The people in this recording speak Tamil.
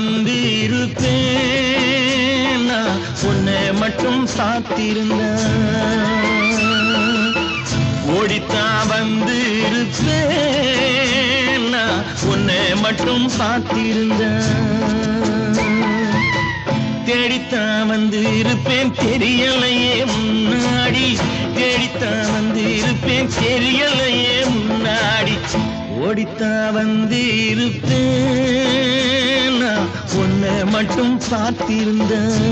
வந்து இருப்பேன் நான் உன்னை மட்டும் சாத்திருந்தேன் ஓடித்தான் வந்து இருப்பேன் நான் உன்னை மட்டும் பார்த்திருந்தேன் தேடித்தான் வந்து இருப்பேன் தெரியலையே முன்னாடி தேடித்தான் வந்து இருப்பேன் தெரியலையே முன்னாடி ஓடித்தான் வந்து இருப்பேன் நான் உன்னை மட்டும் பார்த்திருந்தேன்